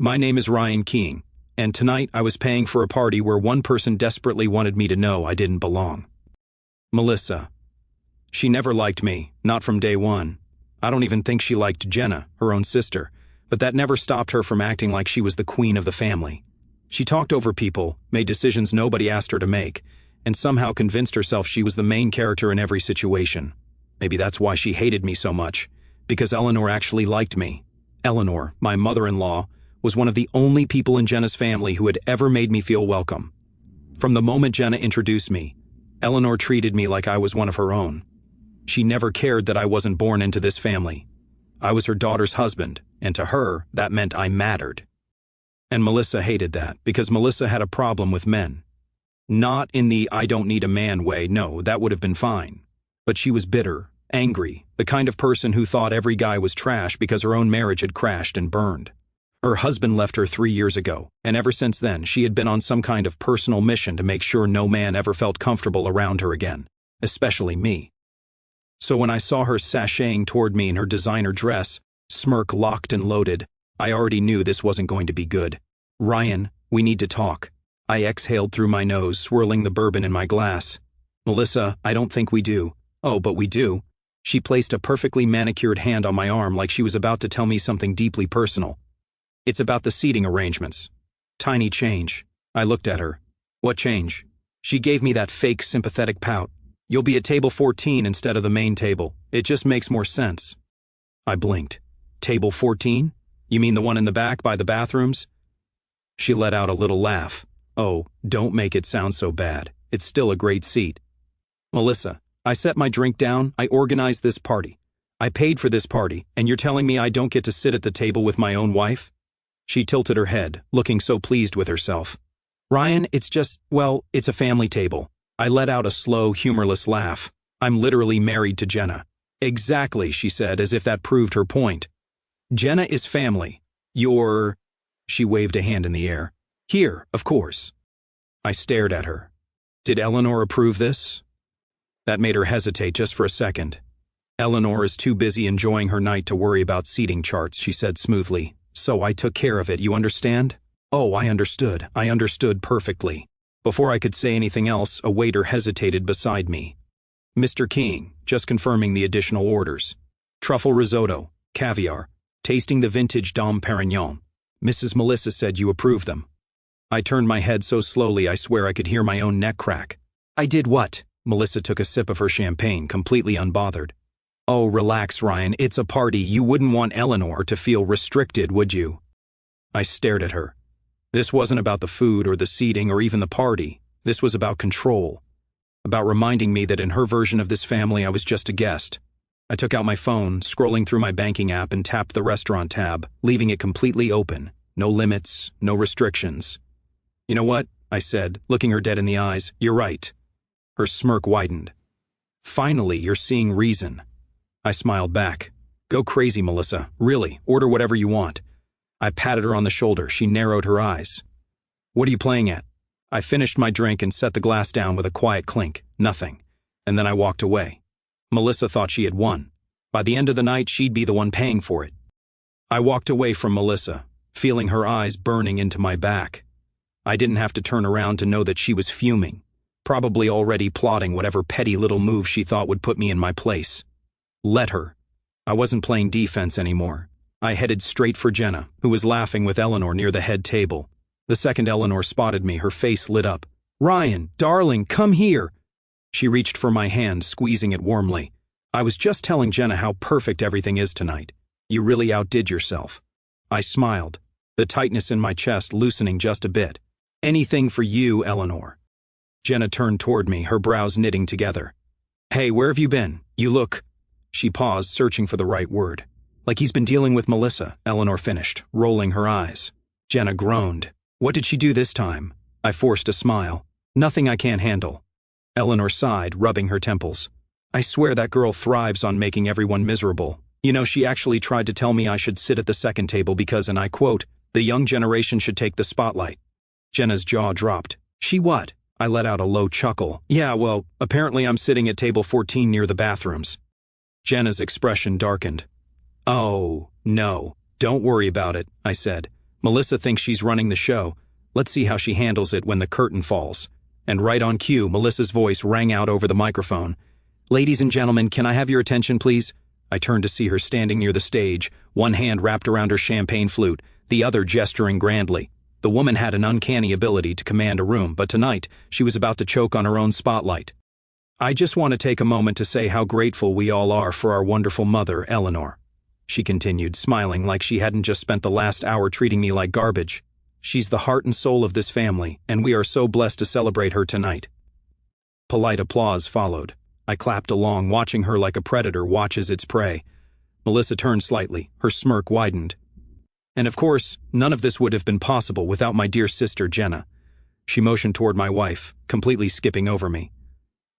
My name is Ryan King, and tonight I was paying for a party where one person desperately wanted me to know I didn't belong. Melissa. She never liked me, not from day one. I don't even think she liked Jenna, her own sister, but that never stopped her from acting like she was the queen of the family. She talked over people, made decisions nobody asked her to make, and somehow convinced herself she was the main character in every situation. Maybe that's why she hated me so much, because Eleanor actually liked me. Eleanor, my mother-in-law, was one of the only people in Jenna's family who had ever made me feel welcome. From the moment Jenna introduced me, Eleanor treated me like I was one of her own. She never cared that I wasn't born into this family. I was her daughter's husband, and to her, that meant I mattered. And Melissa hated that, because Melissa had a problem with men. Not in the I don't need a man way, no, that would have been fine. But she was bitter, angry, the kind of person who thought every guy was trash because her own marriage had crashed and burned. Her husband left her 3 years ago, and ever since then she had been on some kind of personal mission to make sure no man ever felt comfortable around her again, especially me. So when I saw her sashaying toward me in her designer dress, smirk locked and loaded, I already knew this wasn't going to be good. Ryan, we need to talk. I exhaled through my nose, swirling the bourbon in my glass. Melissa, I don't think we do. Oh, but we do. She placed a perfectly manicured hand on my arm like she was about to tell me something deeply personal. It's about the seating arrangements. Tiny change. I looked at her. What change? She gave me that fake sympathetic pout. You'll be at table 14 instead of the main table. It just makes more sense. I blinked. Table 14? You mean the one in the back by the bathrooms? She let out a little laugh. Oh, don't make it sound so bad. It's still a great seat. Melissa, I set my drink down, I organized this party. I paid for this party, and you're telling me I don't get to sit at the table with my own wife? She tilted her head, looking so pleased with herself. Ryan, it's a family table. I let out a slow, humorless laugh. I'm literally married to Jenna. Exactly, she said, as if that proved her point. Jenna is family. She waved a hand in the air. Here, of course. I stared at her. Did Eleanor approve this? That made her hesitate just for a second. Eleanor is too busy enjoying her night to worry about seating charts, she said smoothly. So I took care of it, you understand? Oh, I understood. I understood perfectly. Before I could say anything else, a waiter hesitated beside me. Mr. King, just confirming the additional orders. Truffle risotto, caviar, tasting the vintage Dom Perignon. Mrs. Melissa said you approved them. I turned my head so slowly I swear I could hear my own neck crack. I did what? Melissa took a sip of her champagne, completely unbothered. Oh, relax, Ryan, it's a party. You wouldn't want Eleanor to feel restricted, would you? I stared at her. This wasn't about the food or the seating or even the party. This was about control. About reminding me that in her version of this family I was just a guest. I took out my phone, scrolling through my banking app, and tapped the restaurant tab, leaving it completely open. No limits, no restrictions. You know what? I said, looking her dead in the eyes. You're right. Her smirk widened. Finally, you're seeing reason. I smiled back. Go crazy, Melissa. Really, order whatever you want. I patted her on the shoulder. She narrowed her eyes. What are you playing at? I finished my drink and set the glass down with a quiet clink. Nothing. And then I walked away. Melissa thought she had won. By the end of the night, she'd be the one paying for it. I walked away from Melissa, feeling her eyes burning into my back. I didn't have to turn around to know that she was fuming, probably already plotting whatever petty little move she thought would put me in my place. Let her. I wasn't playing defense anymore. I headed straight for Jenna, who was laughing with Eleanor near the head table. The second Eleanor spotted me, her face lit up. Ryan, darling, come here. She reached for my hand, squeezing it warmly. I was just telling Jenna how perfect everything is tonight. You really outdid yourself. I smiled, the tightness in my chest loosening just a bit. Anything for you, Eleanor. Jenna turned toward me, her brows knitting together. Hey, where have you been? You look... She paused, searching for the right word. Like he's been dealing with Melissa, Eleanor finished, rolling her eyes. Jenna groaned. What did she do this time? I forced a smile. Nothing I can't handle. Eleanor sighed, rubbing her temples. I swear that girl thrives on making everyone miserable. You know, she actually tried to tell me I should sit at the second table because, and I quote, the young generation should take the spotlight. Jenna's jaw dropped. She what? I let out a low chuckle. Yeah, well, apparently I'm sitting at table 14 near the bathrooms. Jenna's expression darkened. Oh, no, don't worry about it, I said. Melissa thinks she's running the show. Let's see how she handles it when the curtain falls. And right on cue, Melissa's voice rang out over the microphone. Ladies and gentlemen, can I have your attention, please? I turned to see her standing near the stage, one hand wrapped around her champagne flute, the other gesturing grandly. The woman had an uncanny ability to command a room, but tonight, she was about to choke on her own spotlight. I just want to take a moment to say how grateful we all are for our wonderful mother, Eleanor. She continued, smiling like she hadn't just spent the last hour treating me like garbage. She's the heart and soul of this family, and we are so blessed to celebrate her tonight. Polite applause followed. I clapped along, watching her like a predator watches its prey. Melissa turned slightly, her smirk widened. And of course, none of this would have been possible without my dear sister, Jenna. She motioned toward my wife, completely skipping over me.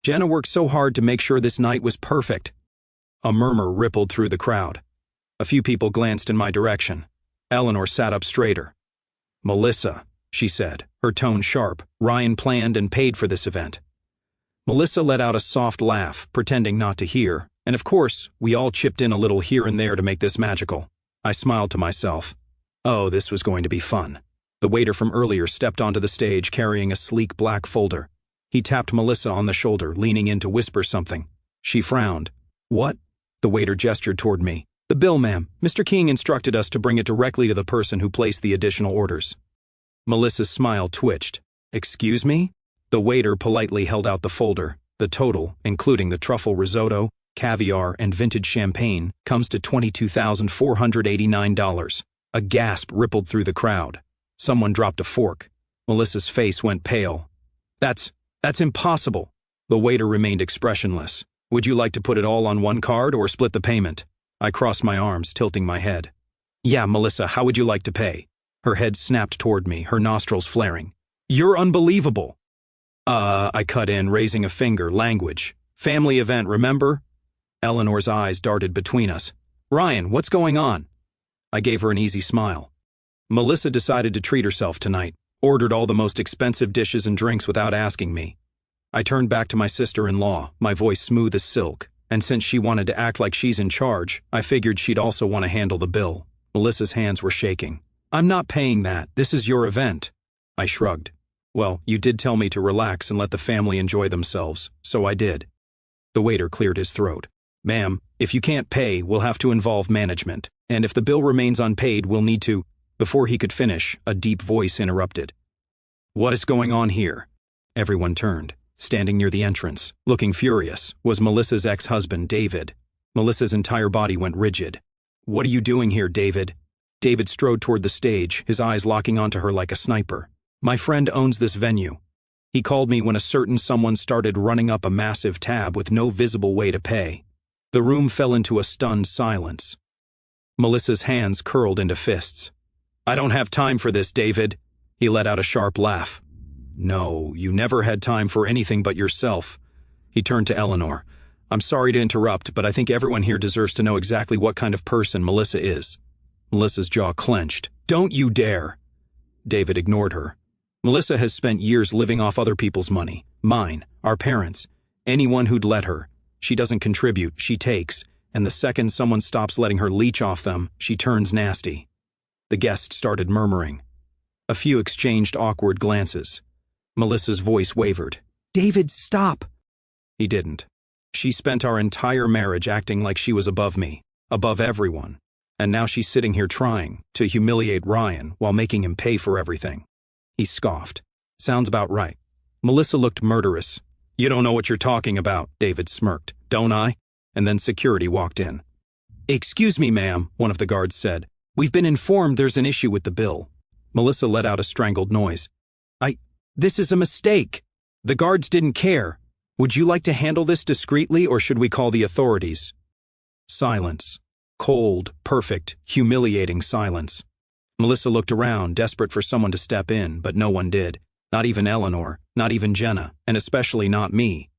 Jenna worked so hard to make sure this night was perfect. A murmur rippled through the crowd. A few people glanced in my direction. Eleanor sat up straighter. Melissa, she said, her tone sharp. Ryan planned and paid for this event. Melissa let out a soft laugh, pretending not to hear, and of course, we all chipped in a little here and there to make this magical. I smiled to myself. Oh, this was going to be fun. The waiter from earlier stepped onto the stage carrying a sleek black folder. He tapped Melissa on the shoulder, leaning in to whisper something. She frowned. What? The waiter gestured toward me. The bill, ma'am. Mr. King instructed us to bring it directly to the person who placed the additional orders. Melissa's smile twitched. Excuse me? The waiter politely held out the folder. The total, including the truffle risotto, caviar, and vintage champagne, comes to $22,489. A gasp rippled through the crowd. Someone dropped a fork. Melissa's face went pale. That's impossible. The waiter remained expressionless. Would you like to put it all on one card or split the payment? I crossed my arms, tilting my head. Yeah, Melissa, how would you like to pay? Her head snapped toward me, her nostrils flaring. You're unbelievable. I cut in, raising a finger, language. Family event, remember? Eleanor's eyes darted between us. Ryan, what's going on? I gave her an easy smile. Melissa decided to treat herself tonight, ordered all the most expensive dishes and drinks without asking me. I turned back to my sister-in-law, my voice smooth as silk, and since she wanted to act like she's in charge, I figured she'd also want to handle the bill. Melissa's hands were shaking. I'm not paying that. This is your event. I shrugged. Well, you did tell me to relax and let the family enjoy themselves, so I did. The waiter cleared his throat. Ma'am, if you can't pay, we'll have to involve management, and if the bill remains unpaid, we'll need to... Before he could finish, a deep voice interrupted. What is going on here? Everyone turned. Standing near the entrance, looking furious, was Melissa's ex-husband, David. Melissa's entire body went rigid. What are you doing here, David? David strode toward the stage, his eyes locking onto her like a sniper. My friend owns this venue. He called me when a certain someone started running up a massive tab with no visible way to pay. The room fell into a stunned silence. Melissa's hands curled into fists. I don't have time for this, David. He let out a sharp laugh. No, you never had time for anything but yourself. He turned to Eleanor. I'm sorry to interrupt, but I think everyone here deserves to know exactly what kind of person Melissa is. Melissa's jaw clenched. Don't you dare. David ignored her. Melissa has spent years living off other people's money. Mine, our parents, anyone who'd let her. She doesn't contribute, she takes, and the second someone stops letting her leech off them, she turns nasty. The guests started murmuring. A few exchanged awkward glances. Melissa's voice wavered. David, stop! He didn't. She spent our entire marriage acting like she was above me, above everyone, and now she's sitting here trying to humiliate Ryan while making him pay for everything. He scoffed. Sounds about right. Melissa looked murderous. You don't know what you're talking about, David smirked. Don't I? And then security walked in. Excuse me, ma'am, one of the guards said. We've been informed there's an issue with the bill. Melissa let out a strangled noise. This is a mistake. The guards didn't care. Would you like to handle this discreetly or should we call the authorities? Silence. Cold, perfect, humiliating silence. Melissa looked around, desperate for someone to step in, but no one did. Not even Eleanor, not even Jenna, and especially not me.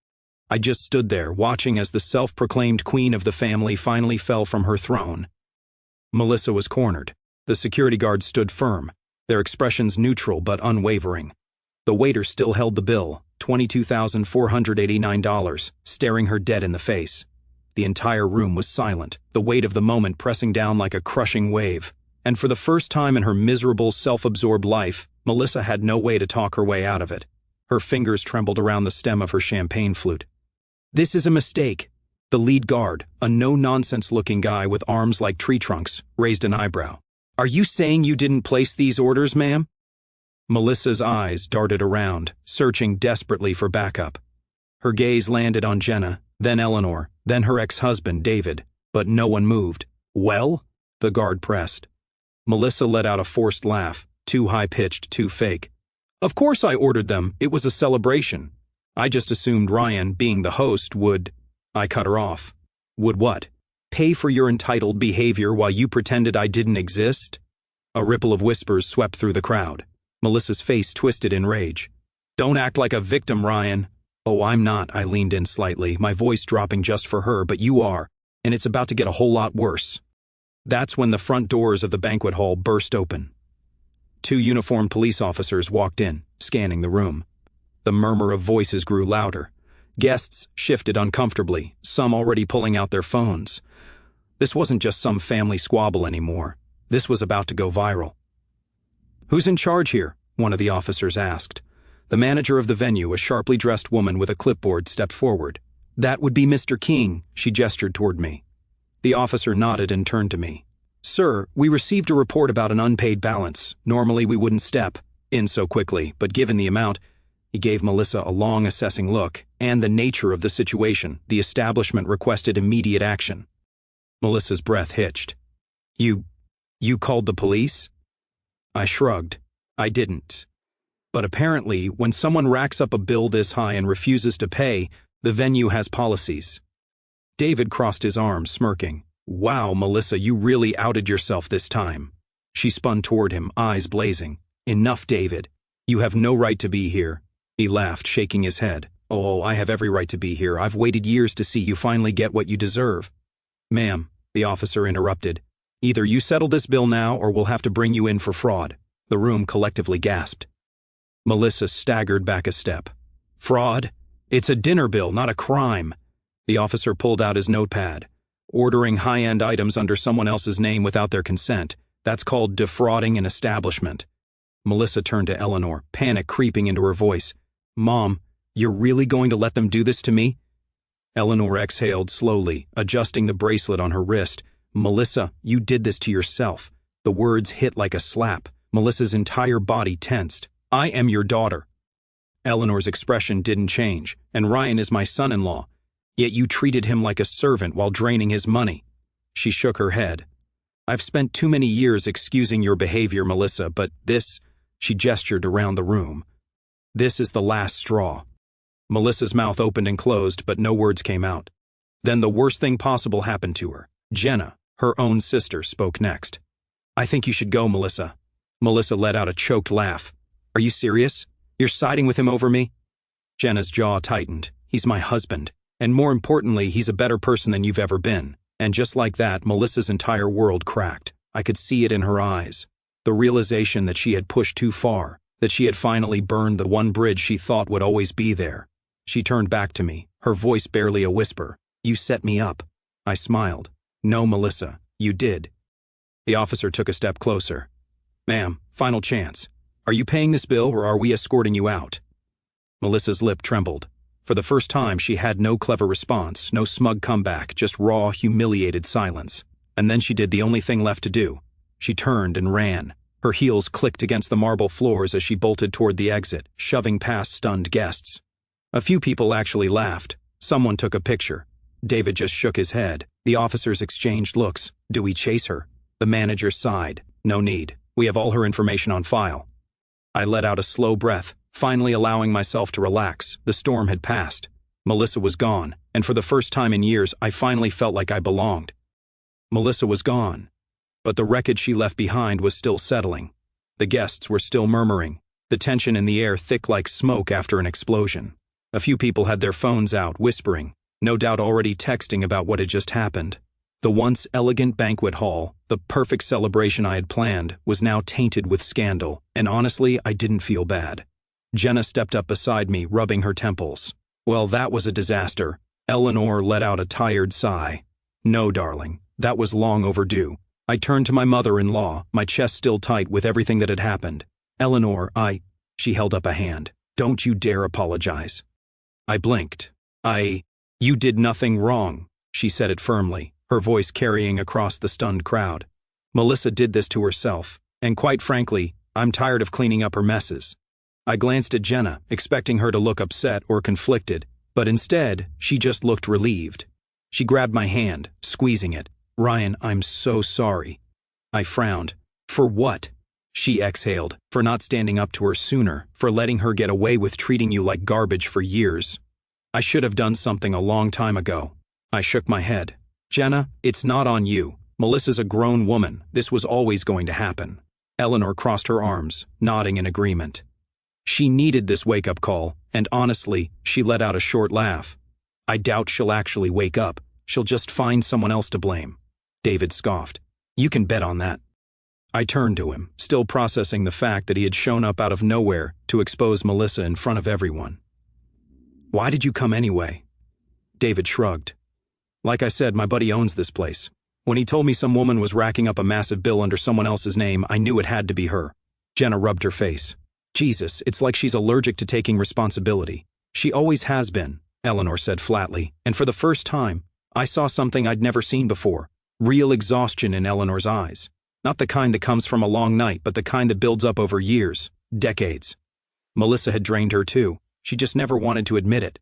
I just stood there, watching as the self-proclaimed queen of the family finally fell from her throne. Melissa was cornered. The security guards stood firm, their expressions neutral but unwavering. The waiter still held the bill, $22,489, staring her dead in the face. The entire room was silent, the weight of the moment pressing down like a crushing wave. And for the first time in her miserable, self-absorbed life, Melissa had no way to talk her way out of it. Her fingers trembled around the stem of her champagne flute. "This is a mistake." The lead guard, a no-nonsense-looking guy with arms like tree trunks, raised an eyebrow. "Are you saying you didn't place these orders, ma'am?" Melissa's eyes darted around, searching desperately for backup. Her gaze landed on Jenna, then Eleanor, then her ex-husband, David, but no one moved. "Well?" the guard pressed. Melissa let out a forced laugh, too high-pitched, too fake. "Of course I ordered them. It was a celebration. I just assumed Ryan, being the host, would—" I cut her off. "Would what? Pay for your entitled behavior while you pretended I didn't exist?" A ripple of whispers swept through the crowd. Melissa's face twisted in rage. "Don't act like a victim, Ryan." "Oh, I'm not," I leaned in slightly, my voice dropping just for her, "but you are, and it's about to get a whole lot worse." That's when the front doors of the banquet hall burst open. 2 uniformed police officers walked in, scanning the room. The murmur of voices grew louder. Guests shifted uncomfortably, some already pulling out their phones. This wasn't just some family squabble anymore. This was about to go viral. "Who's in charge here?" one of the officers asked. The manager of the venue, a sharply dressed woman with a clipboard, stepped forward. "That would be Mr. King," she gestured toward me. The officer nodded and turned to me. "Sir, we received a report about an unpaid balance. Normally we wouldn't step in so quickly, but given the amount—" He gave Melissa a long, assessing look, "and the nature of the situation, the establishment requested immediate action." Melissa's breath hitched. You called the police?" I shrugged. I didn't. But apparently, when someone racks up a bill this high and refuses to pay, the venue has policies. David crossed his arms, smirking. "Wow, Melissa, you really outed yourself this time." She spun toward him, eyes blazing. "Enough, David. You have no right to be here." He laughed, shaking his head. "Oh, I have every right to be here. I've waited years to see you finally get what you deserve." "Ma'am," the officer interrupted, "either you settle this bill now or we'll have to bring you in for fraud." The room collectively gasped. Melissa staggered back a step. "Fraud? It's a dinner bill, not a crime." The officer pulled out his notepad. "Ordering high-end items under someone else's name without their consent. That's called defrauding an establishment." Melissa turned to Eleanor, panic creeping into her voice. "Mom, you're really going to let them do this to me?" Eleanor exhaled slowly, adjusting the bracelet on her wrist. "Melissa, you did this to yourself." The words hit like a slap. Melissa's entire body tensed. "I am your daughter." Eleanor's expression didn't change. "And Ryan is my son-in-law. Yet you treated him like a servant while draining his money." She shook her head. "I've spent too many years excusing your behavior, Melissa, but this—" She gestured around the room. "This is the last straw." Melissa's mouth opened and closed, but no words came out. Then the worst thing possible happened to her. Jenna, her own sister, spoke next. "I think you should go, Melissa." Melissa let out a choked laugh. "Are you serious? You're siding with him over me?" Jenna's jaw tightened. "He's my husband. And more importantly, he's a better person than you've ever been." And just like that, Melissa's entire world cracked. I could see it in her eyes. The realization that she had pushed too far, that she had finally burned the one bridge she thought would always be there. She turned back to me, her voice barely a whisper. "You set me up." I smiled. "No, Melissa, you did." The officer took a step closer. "Ma'am, final chance. Are you paying this bill or are we escorting you out?" Melissa's lip trembled. For the first time, she had no clever response, no smug comeback, just raw, humiliated silence. And then she did the only thing left to do. She turned and ran. Her heels clicked against the marble floors as she bolted toward the exit, shoving past stunned guests. A few people actually laughed. Someone took a picture. David just shook his head. The officers exchanged looks. "Do we chase her?" The manager sighed. "No need. We have all her information on file." I let out a slow breath, finally allowing myself to relax. The storm had passed. Melissa was gone, and for the first time in years, I finally felt like I belonged. Melissa was gone, but the wreckage she left behind was still settling. The guests were still murmuring, the tension in the air thick like smoke after an explosion. A few people had their phones out, whispering, no doubt already texting about what had just happened. The once elegant banquet hall, the perfect celebration I had planned, was now tainted with scandal, and honestly, I didn't feel bad. Jenna stepped up beside me, rubbing her temples. "Well, that was a disaster." Eleanor let out a tired sigh. "No, darling, that was long overdue. I turned to my mother-in-law, my chest still tight with everything that had happened. Eleanor, She held up a hand. Don't you dare apologize. I blinked. You did nothing wrong, she said it firmly, her voice carrying across the stunned crowd. Melissa did this to herself, and quite frankly, I'm tired of cleaning up her messes. I glanced at Jenna, expecting her to look upset or conflicted, but instead, she just looked relieved. She grabbed my hand, squeezing it. Ryan, I'm so sorry. I frowned. For what? She exhaled. For not standing up to her sooner, for letting her get away with treating you like garbage for years. I should have done something a long time ago. I shook my head. Jenna, it's not on you. Melissa's a grown woman. This was always going to happen. Eleanor crossed her arms, nodding in agreement. She needed this wake-up call, and honestly, she let out a short laugh. I doubt she'll actually wake up. She'll just find someone else to blame. David scoffed. You can bet on that. I turned to him, still processing the fact that he had shown up out of nowhere to expose Melissa in front of everyone. Why did you come anyway? David shrugged. Like I said, my buddy owns this place. When he told me some woman was racking up a massive bill under someone else's name, I knew it had to be her. Jenna rubbed her face. Jesus, it's like she's allergic to taking responsibility. She always has been, Eleanor said flatly, and for the first time, I saw something I'd never seen before. Real exhaustion in Eleanor's eyes. Not the kind that comes from a long night, but the kind that builds up over years, decades. Melissa had drained her too. She just never wanted to admit it.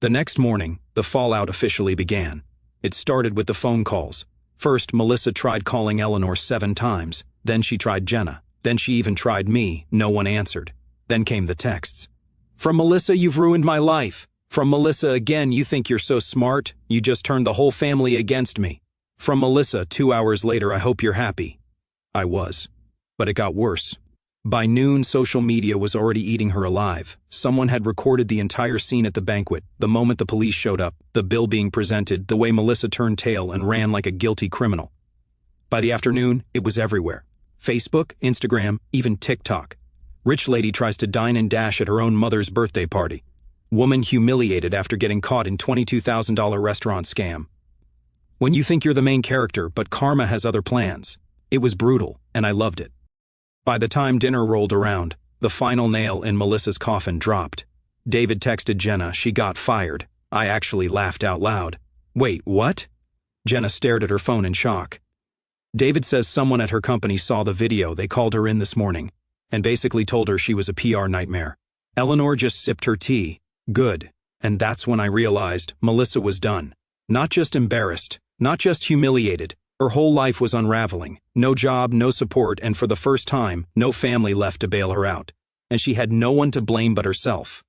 The next morning, the fallout officially began. It started with the phone calls. First, Melissa tried calling Eleanor 7 times. Then she tried Jenna. Then she even tried me. No one answered. Then came the texts. From Melissa, you've ruined my life. From Melissa again, you think you're so smart. You just turned the whole family against me. From Melissa, 2 hours later, I hope you're happy. I was. But it got worse. By noon, social media was already eating her alive. Someone had recorded the entire scene at the banquet, the moment the police showed up, the bill being presented, the way Melissa turned tail and ran like a guilty criminal. By the afternoon, it was everywhere. Facebook, Instagram, even TikTok. Rich lady tries to dine and dash at her own mother's birthday party. Woman humiliated after getting caught in $22,000 restaurant scam. When you think you're the main character, but karma has other plans. It was brutal, and I loved it. By the time dinner rolled around, the final nail in Melissa's coffin dropped. David texted Jenna she got fired. I actually laughed out loud. Wait, what? Jenna stared at her phone in shock. David says someone at her company saw the video. They called her in this morning and basically told her she was a PR nightmare. Eleanor just sipped her tea. Good. And that's when I realized Melissa was done. Not just embarrassed, not just humiliated. Her whole life was unraveling. No job, no support, and for the first time, no family left to bail her out. And she had no one to blame but herself.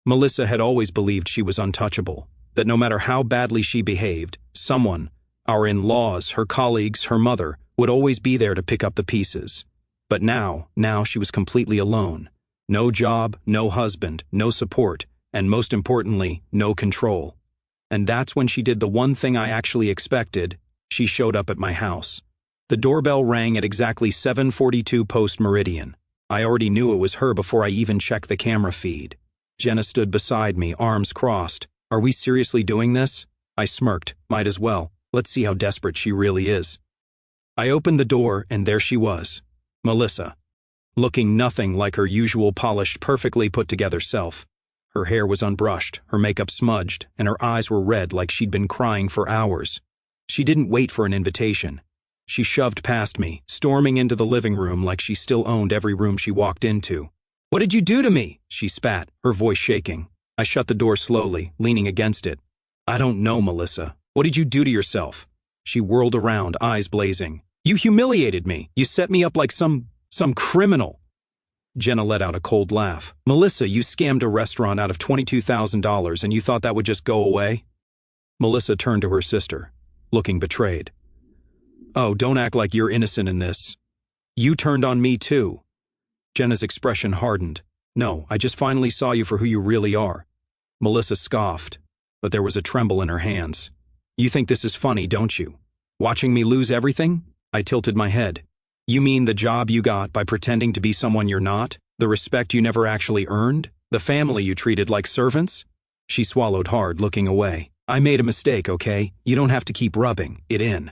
Melissa had always believed she was untouchable, that no matter how badly she behaved, someone, our in-laws, her colleagues, her mother, would always be there to pick up the pieces. But now she was completely alone. No job, no husband, no support, and most importantly, no control. And that's when she did the one thing I actually expected. She showed up at my house. The doorbell rang at exactly 7:42 post-meridian. I already knew it was her before I even checked the camera feed. Jenna stood beside me, arms crossed. Are we seriously doing this? I smirked. Might as well. Let's see how desperate she really is. I opened the door, and there she was. Melissa. Looking nothing like her usual polished, perfectly put-together self. Her hair was unbrushed, her makeup smudged, and her eyes were red like she'd been crying for hours. She didn't wait for an invitation. She shoved past me, storming into the living room like she still owned every room she walked into. What did you do to me? She spat, her voice shaking. I shut the door slowly, leaning against it. I don't know, Melissa. What did you do to yourself? She whirled around, eyes blazing. You humiliated me. You set me up like some criminal. Jenna let out a cold laugh. Melissa, you scammed a restaurant out of $22,000 and you thought that would just go away? Melissa turned to her sister, looking betrayed. Oh, don't act like you're innocent in this. You turned on me too. Jenna's expression hardened. No, I just finally saw you for who you really are. Melissa scoffed, but there was a tremble in her hands. You think this is funny, don't you? Watching me lose everything? I tilted my head. You mean the job you got by pretending to be someone you're not? The respect you never actually earned? The family you treated like servants? She swallowed hard, looking away. I made a mistake, okay? You don't have to keep rubbing it in.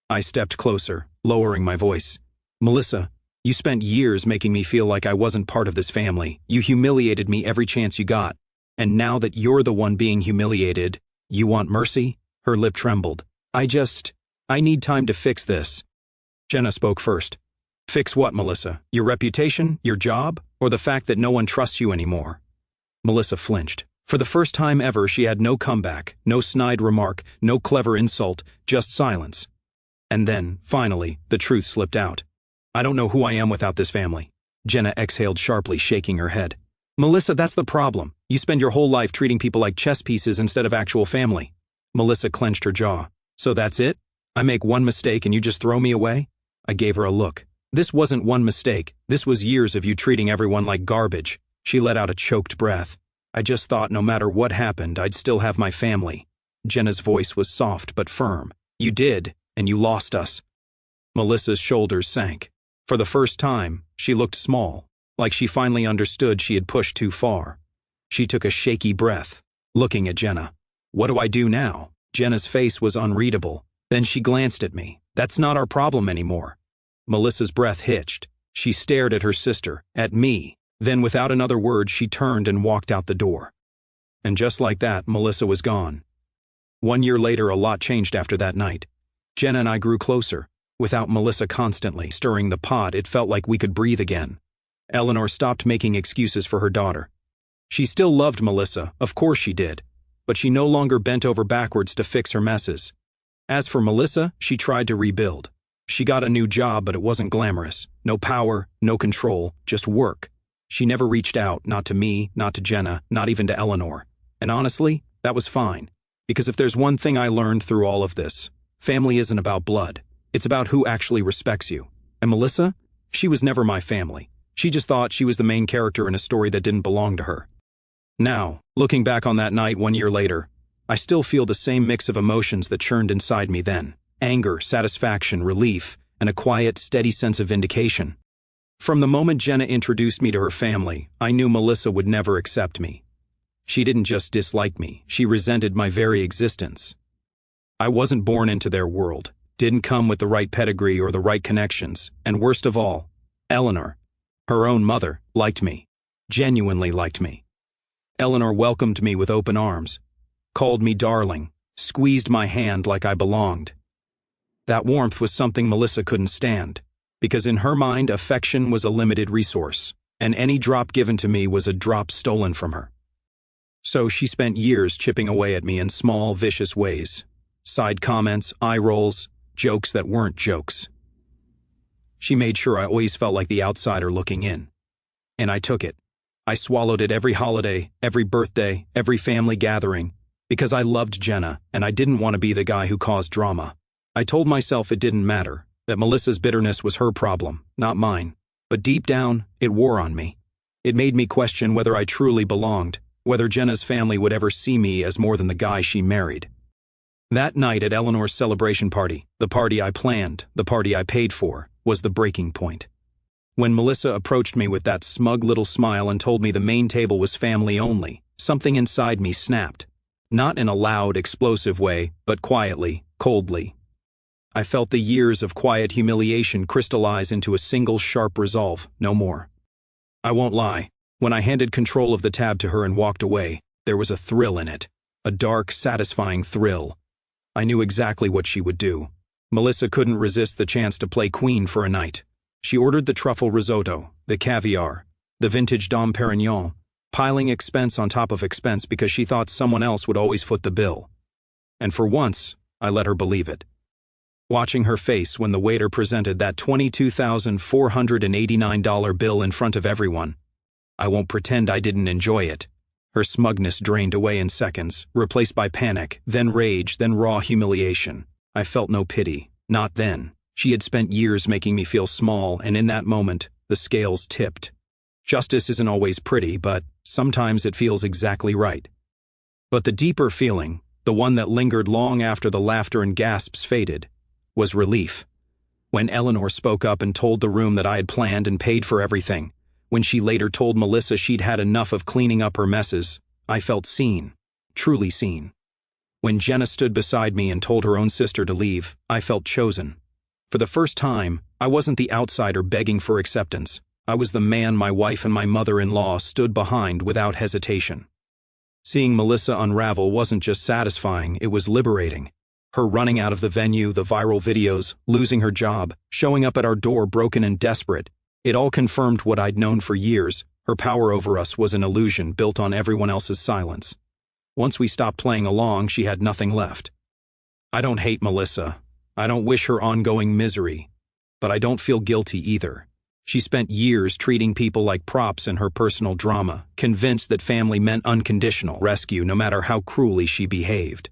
I stepped closer, lowering my voice. Melissa, you spent years making me feel like I wasn't part of this family. You humiliated me every chance you got. And now that you're the one being humiliated, you want mercy? Her lip trembled. I need time to fix this. Jenna spoke first. Fix what, Melissa? Your reputation? Your job? Or the fact that no one trusts you anymore? Melissa flinched. For the first time ever, she had no comeback, no snide remark, no clever insult, just silence. And then, finally, the truth slipped out. I don't know who I am without this family. Jenna exhaled sharply, shaking her head. Melissa, that's the problem. You spend your whole life treating people like chess pieces instead of actual family. Melissa clenched her jaw. So that's it? I make one mistake and you just throw me away? I gave her a look. This wasn't one mistake. This was years of you treating everyone like garbage. She let out a choked breath. I just thought no matter what happened, I'd still have my family. Jenna's voice was soft but firm. You did, and you lost us. Melissa's shoulders sank. For the first time, she looked small, like she finally understood she had pushed too far. She took a shaky breath, looking at Jenna. What do I do now? Jenna's face was unreadable. Then she glanced at me. That's not our problem anymore. Melissa's breath hitched. She stared at her sister, at me. Then without another word, she turned and walked out the door. And just like that, Melissa was gone. 1 year later, a lot changed after that night. Jenna and I grew closer. Without Melissa constantly stirring the pot, it felt like we could breathe again. Eleanor stopped making excuses for her daughter. She still loved Melissa, of course she did, but she no longer bent over backwards to fix her messes. As for Melissa, she tried to rebuild. She got a new job, but it wasn't glamorous. No power, no control, just work. She never reached out, not to me, not to Jenna, not even to Eleanor. And honestly, that was fine. Because if there's one thing I learned through all of this, family isn't about blood. It's about who actually respects you. And Melissa? She was never my family. She just thought she was the main character in a story that didn't belong to her. Now, looking back on that night 1 year later, I still feel the same mix of emotions that churned inside me then. Anger, satisfaction, relief, and a quiet, steady sense of vindication. From the moment Jenna introduced me to her family, I knew Melissa would never accept me. She didn't just dislike me, she resented my very existence. I wasn't born into their world, didn't come with the right pedigree or the right connections, and worst of all, Eleanor, her own mother, liked me. Genuinely liked me. Eleanor welcomed me with open arms, called me darling, squeezed my hand like I belonged. That warmth was something Melissa couldn't stand, because in her mind, affection was a limited resource, and any drop given to me was a drop stolen from her. So she spent years chipping away at me in small, vicious ways. Side comments, eye rolls, jokes that weren't jokes. She made sure I always felt like the outsider looking in. And I took it. I swallowed it every holiday, every birthday, every family gathering, because I loved Jenna, and I didn't want to be the guy who caused drama. I told myself it didn't matter, that Melissa's bitterness was her problem, not mine. But deep down, it wore on me. It made me question whether I truly belonged, whether Jenna's family would ever see me as more than the guy she married. That night at Eleanor's celebration party, the party I planned, the party I paid for, was the breaking point. When Melissa approached me with that smug little smile and told me the main table was family only, something inside me snapped. Not in a loud, explosive way, but quietly, coldly. I felt the years of quiet humiliation crystallize into a single sharp resolve, no more. I won't lie, when I handed control of the tab to her and walked away, there was a thrill in it. A dark, satisfying thrill. I knew exactly what she would do. Melissa couldn't resist the chance to play queen for a night. She ordered the truffle risotto, the caviar, the vintage Dom Perignon, piling expense on top of expense because she thought someone else would always foot the bill. And for once, I let her believe it. Watching her face when the waiter presented that $22,489 bill in front of everyone, I won't pretend I didn't enjoy it. Her smugness drained away in seconds, replaced by panic, then rage, then raw humiliation. I felt no pity, not then. She had spent years making me feel small, and in that moment, the scales tipped. Justice isn't always pretty, but sometimes it feels exactly right. But the deeper feeling, the one that lingered long after the laughter and gasps faded, was relief. When Eleanor spoke up and told the room that I had planned and paid for everything, when she later told Melissa she'd had enough of cleaning up her messes, I felt seen, truly seen. When Jenna stood beside me and told her own sister to leave, I felt chosen. For the first time, I wasn't the outsider begging for acceptance. I was the man my wife and my mother-in-law stood behind without hesitation. Seeing Melissa unravel wasn't just satisfying, it was liberating. Her running out of the venue, the viral videos, losing her job, showing up at our door broken and desperate, it all confirmed what I'd known for years. Her power over us was an illusion built on everyone else's silence. Once we stopped playing along, she had nothing left. I don't hate Melissa. I don't wish her ongoing misery. But I don't feel guilty either. She spent years treating people like props in her personal drama, convinced that family meant unconditional rescue no matter how cruelly she behaved.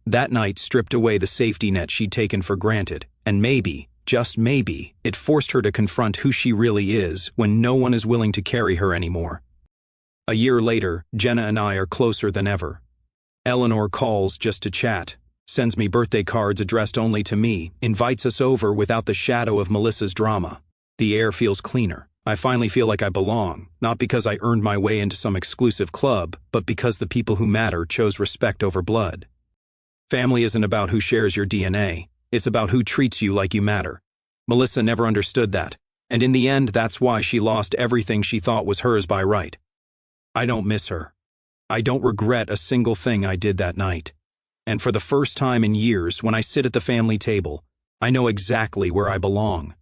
That night stripped away the safety net she'd taken for granted, and maybe, just maybe, it forced her to confront who she really is when no one is willing to carry her anymore. A year later, Jenna and I are closer than ever. Eleanor calls just to chat, sends me birthday cards addressed only to me, invites us over without the shadow of Melissa's drama. The air feels cleaner. I finally feel like I belong, not because I earned my way into some exclusive club, but because the people who matter chose respect over blood. Family isn't about who shares your DNA, it's about who treats you like you matter. Melissa never understood that, and in the end that's why she lost everything she thought was hers by right. I don't miss her. I don't regret a single thing I did that night. And for the first time in years, when I sit at the family table, I know exactly where I belong.